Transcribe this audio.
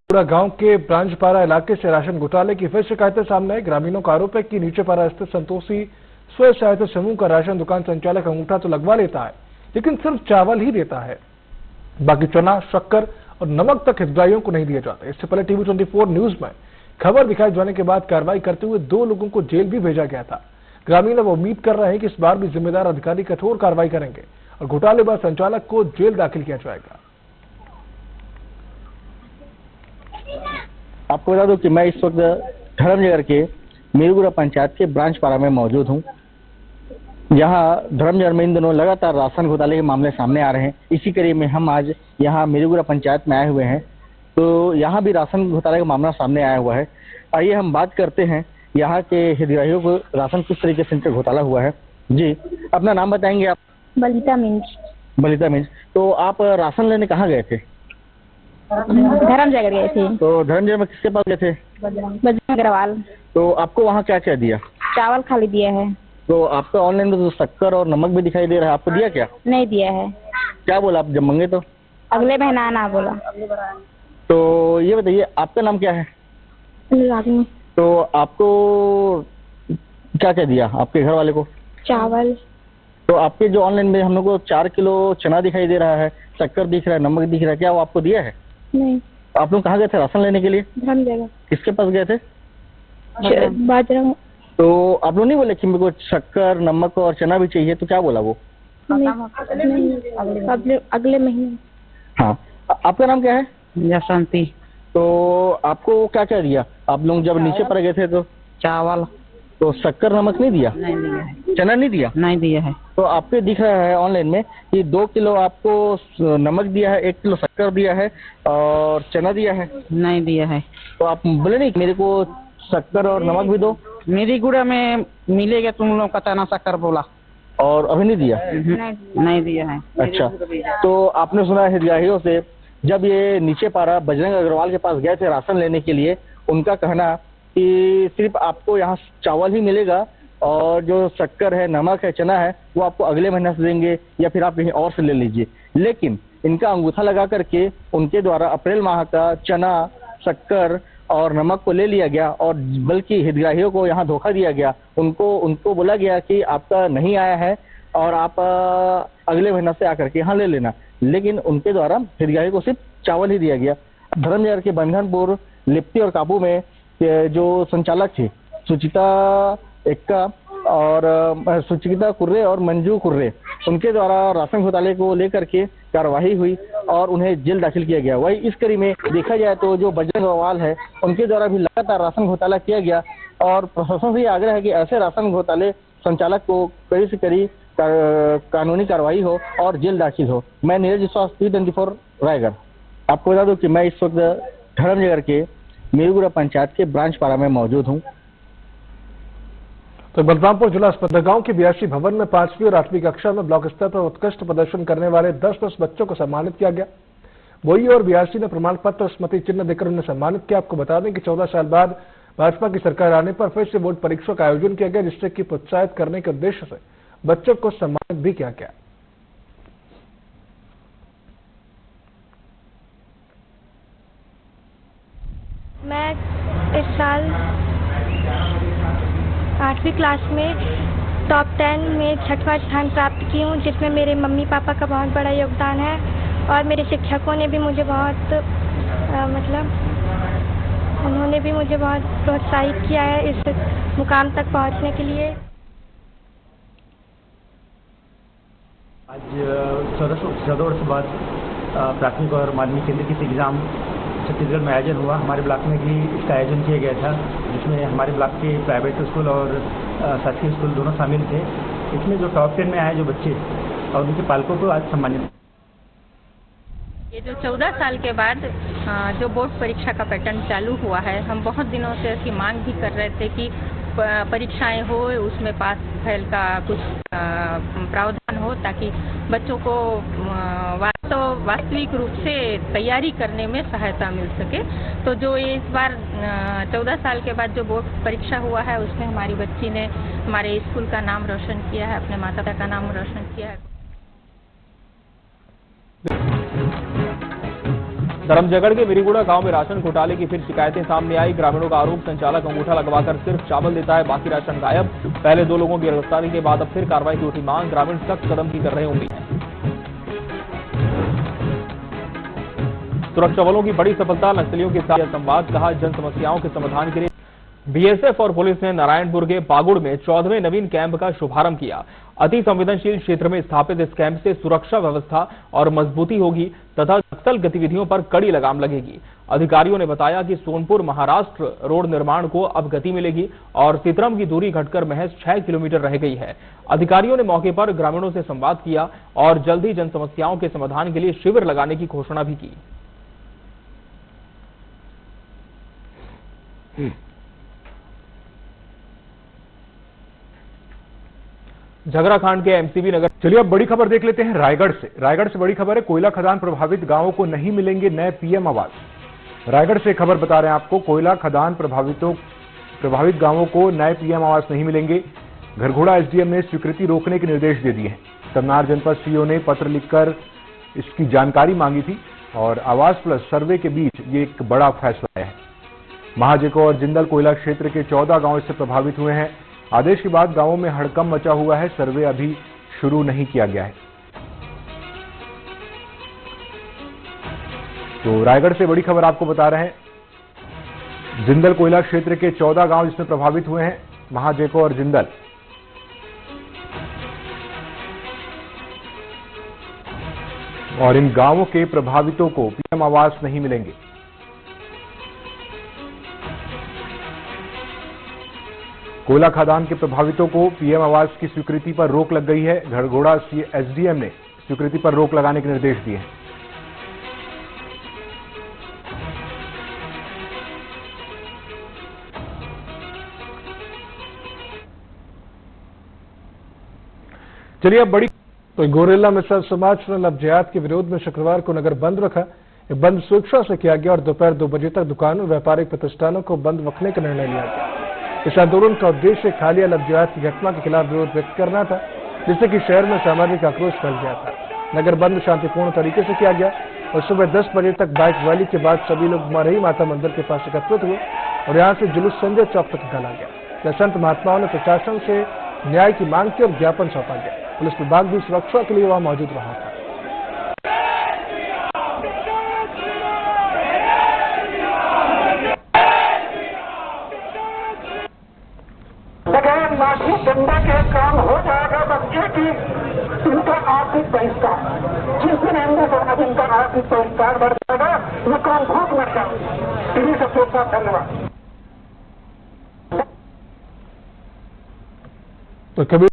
पूरा गांव के ब्रांचपारा इलाके से राशन घोटाले की फिर शिकायतें सामने आई। ग्रामीणों का आरोप है कि नीचेपारा स्थित संतोषी स्वयं सहायता समूह का राशन दुकान संचालक अंगूठा तो लगवा लेता है, लेकिन सिर्फ चावल ही देता है, बाकी चना, शक्कर और नमक तक हितग्राहियों को नहीं दिया जाता। इससे पहले टीवी 24 न्यूज में खबर दिखाई जाने के बाद कार्रवाई करते हुए 2 लोगों को जेल भी भेजा गया था। ग्रामीण अब उम्मीद कर रहे हैं कि इस बार भी जिम्मेदार अधिकारी कठोर कार्रवाई करेंगे और घोटालेबाज संचालक को जेल दाखिल किया जाएगा। आपको बता दूं कि मैं इस वक्त धर्मनगर के मीरगुड़ा पंचायत के ब्रांचपारा में मौजूद हूं। जहां धर्मनगर में इन दिनों लगातार राशन घोटाले के मामले सामने आ रहे हैं। इसी कड़ी में हम आज यहां मीरगुड़ा पंचायत में आए हुए हैं, तो यहां भी राशन घोटाले का मामला सामने आया हुआ है। आइए हम बात करते हैं यहाँ के हितग्राहियों को राशन किस तरीके से इनका घोटाला हुआ है। जी, अपना नाम बताएंगे आप? बलिता मिंज। बलिता मिंज। तो आप राशन लेने कहाँ गए थे? धर्मनगर गए थे। तो धर्मनगर में किसके पास गए थे? बजरंग अग्रवाल। तो आपको वहाँ क्या क्या दिया? चावल खाली दिया है। तो आपका ऑनलाइन में तो शक्कर और नमक भी दिखाई दे रहा है, आपको दिया क्या? नहीं दिया है। क्या बोला आप जब मांगे तो? अगले महीना आना बोला। तो ये बताइए, आपका नाम क्या है? अनुरागिनी। तो आपको क्या क्या दिया आपके घर वाले को? चावल। तो आपके जो ऑनलाइन में हम लोग को 4 किलो चना दिखाई दे रहा है, शक्कर दिख रहा है, नमक दिख रहा है, क्या वो आपको दिया है? नहीं। आप लोग कहाँ गए थे राशन लेने के लिए? धर्मनगर। किसके पास गए थे? बजरंग। तो आप लोग नहीं बोले कि मेरे को शक्कर, नमक और चना भी चाहिए, तो क्या बोला वो? नहीं। अगले महीने। हाँ, आपका नाम क्या है? शांति। तो आपको क्या क्या दिया? आप लोग जब नीचे पर गए थे तो? चावल। तो शक्कर नमक नहीं दिया? नहीं दिया है। चना नहीं दिया? नहीं दिया है। तो आपके दिख रहा है ऑनलाइन में कि 2 किलो आपको नमक दिया है, 1 किलो शक्कर दिया है और चना दिया है? नहीं दिया है। तो आप बोले नहीं मेरे को शक्कर और नमक भी दो? मीरगुड़ा में मिलेगा तुम लोग का चना शक्कर बोला और अभी नहीं दिया? नहीं दिया है। अच्छा, तो आपने सुना है हितग्राहियों से, जब ये नीचे पारा बजरंग अग्रवाल के पास गए थे राशन लेने के लिए, उनका कहना कि सिर्फ आपको यहाँ चावल ही मिलेगा और जो शक्कर है, नमक है, चना है, वो आपको अगले महीने से देंगे या फिर आप कहीं और से ले लीजिए। लेकिन इनका अंगूठा लगा करके उनके द्वारा अप्रैल माह का चना, शक्कर और नमक को ले लिया गया और बल्कि हितग्राहियों को यहाँ धोखा दिया गया। उनको बोला गया कि आपका नहीं आया है और आप अगले महीना से आकर के यहाँ ले लेना, लेकिन उनके द्वारा हितग्राहियों को सिर्फ चावल ही दिया गया। धर्मनगर के बंधनपुर, लिप्टी और काबू में जो संचालक थे सुचिता एक्का और सुचिता कुर्रे और मंजू कुर्रे, उनके द्वारा राशन घोटाले को लेकर के कार्रवाई हुई और उन्हें जेल दाखिल किया गया। वही इस कड़ी में देखा जाए तो जो बजरंग अग्रवाल है, उनके द्वारा भी लगातार राशन घोटाला किया गया और प्रशासन से आग्रह है कि ऐसे राशन घोटाले संचालक को कड़ी से कड़ी कानूनी कार्रवाई हो और जेल दाखिल हो। मैं नीरज विश्वास, टीवी 24 रायगढ़। आपको बता दूं कि मैं इस वक्त धर्मनगर के मीरगुड़ा पंचायत के ब्रांचपारा में मौजूद हूं। तो बलरामपुर जिला अस्पताल गांव के बीआरसी भवन में 5वीं और 8वीं कक्षा में ब्लॉक स्तर पर उत्कृष्ट प्रदर्शन करने वाले 10 बच्चों को सम्मानित किया गया। बोई और बीआरसी ने प्रमाण पत्र और स्मृति चिन्ह देकर उन्हें सम्मानित किया। आपको बता दें कि 14 साल बाद भाजपा की सरकार आने पर फिर से बोर्ड परीक्षा का आयोजन किया गया, जिससे कि प्रोत्साहित करने के उद्देश्य से बच्चों को सम्मानित भी किया गया। मैं इस साल 8वीं क्लास में टॉप 10 में 6वां स्थान प्राप्त की हूँ, जिसमें मेरे मम्मी पापा का बहुत बड़ा योगदान है और मेरे शिक्षकों ने भी मुझे बहुत उन्होंने भी मुझे बहुत प्रोत्साहित किया है इस मुकाम तक पहुँचने के लिए। आज 14 वर्ष बाद प्राथमिक और माध्यमिक केंद्रीय एग्जाम छत्तीसगढ़ में आयोजन हुआ। हमारे ब्लॉक में भी इसका आयोजन किया गया था, जिसमें हमारे ब्लॉक के प्राइवेट स्कूल और सरकारी स्कूल दोनों शामिल थे। इसमें जो टॉप 10 में आए जो बच्चे और उनके पालकों को आज सम्मानित। ये जो 14 साल के बाद जो बोर्ड परीक्षा का पैटर्न चालू हुआ है, हम बहुत दिनों से इसकी मांग भी कर रहे थे कि परीक्षाएं हो, उसमें पास फेल का कुछ प्रावधान हो, ताकि बच्चों को वास्तविक रूप से तैयारी करने में सहायता मिल सके। तो जो इस बार 14 साल के बाद जो बोर्ड परीक्षा हुआ है, उसमें हमारी बच्ची ने हमारे स्कूल का नाम रोशन किया है, अपने माता पिता का नाम रोशन किया है। धर्मजगढ़ के मिरीगुड़ा गांव में राशन घोटाले की फिर शिकायतें सामने आई। ग्रामीणों का आरोप, संचालक अंगूठा लगवाकर सिर्फ चावल देता है, बाकी राशन गायब। पहले 2 लोगों की गिरफ्तारी के बाद अब फिर कार्रवाई की उठी मांग। ग्रामीण सख्त कदम की कर रहे उम्मीद। सुरक्षा बलों की बड़ी सफलता, नक्सलियों के साथ संवाद, कहा जन समस्याओं के समाधान के लिए। बीएसएफ और पुलिस ने नारायणपुर के पागुड़ में 14वें नवीन कैंप का शुभारंभ किया। अति संवेदनशील क्षेत्र में स्थापित इस कैंप से सुरक्षा व्यवस्था और मजबूती होगी तथा नक्सल गतिविधियों पर कड़ी लगाम लगेगी। अधिकारियों ने बताया कि सोनपुर महाराष्ट्र रोड निर्माण को अब गति मिलेगी और सीतरम की दूरी घटकर महज 6 किलोमीटर रह गई है। अधिकारियों ने मौके पर ग्रामीणों से संवाद किया और जल्द ही जन समस्याओं के समाधान के लिए शिविर लगाने की घोषणा भी की। झगराखांड के एमसीबी नगर। चलिए अब बड़ी खबर देख लेते हैं रायगढ़ से। रायगढ़ से बड़ी खबर है, कोयला खदान प्रभावित गांवों को नहीं मिलेंगे नए पीएम आवास। रायगढ़ से खबर बता रहे हैं आपको, कोयला खदान प्रभावित गांवों को नए पीएम आवास नहीं मिलेंगे। घरघोड़ा एसडीएम ने स्वीकृति रोकने के निर्देश दे दिए हैं। तमनार जनपद सीओ ने पत्र लिखकर इसकी जानकारी मांगी थी और आवास प्लस सर्वे के बीच ये एक बड़ा फैसला है। महाजेको और जिंदल कोयला क्षेत्र के 14 गांव इससे प्रभावित हुए हैं। आदेश के बाद गांवों में हड़कंप मचा हुआ है, सर्वे अभी शुरू नहीं किया गया है। तो रायगढ़ से बड़ी खबर आपको बता रहे हैं, जिंदल कोयला क्षेत्र के 14 गांव इसमें प्रभावित हुए हैं, महाजेको और जिंदल। और इन गांवों के प्रभावितों को पीएम आवास नहीं मिलेंगे। कोयला खदान के प्रभावितों को पीएम आवास की स्वीकृति पर रोक लग गई है। घरघोड़ा एसडीएम ने स्वीकृति पर रोक लगाने के निर्देश दिए हैं। चलिए अब बड़ी तो गोरेला मिसल समाज ने लफ्जियात के विरोध में शुक्रवार को नगर बंद रखा। ये बंद स्वेच्छा से किया गया और दोपहर 2 बजे तक दुकानों, व्यापारिक प्रतिष्ठानों को बंद रखने का निर्णय लिया गया। इस आंदोलन का उद्देश्य खालिया लफ्जियात की घटना के खिलाफ विरोध व्यक्त करना था, जिससे कि शहर में सामाजिक आक्रोश फैल गया था। नगर बंद शांतिपूर्ण तरीके से किया गया और सुबह 10 बजे तक बाइक रैली के बाद सभी लोग मरही माता मंदिर के पास एकत्रित हुए और यहां से जुलूस संजय चौक तक निकाला गया। संत महात्माओं ने प्रशासन से न्याय की मांग की और ज्ञापन सौंपा गया। पुलिस विभाग भी सुरक्षा के लिए वहां मौजूद रहा था। चंदा के काम हो जाएगा, बच्चे की इनका आर्थिक बहिष्कार, जिस दिन हिंदू समाज इनका आर्थिक बहिष्कार बढ़ जाएगा, वो काम भूख मर जाएगा। इन्हीं सबके साथ धन्यवाद। तो कभी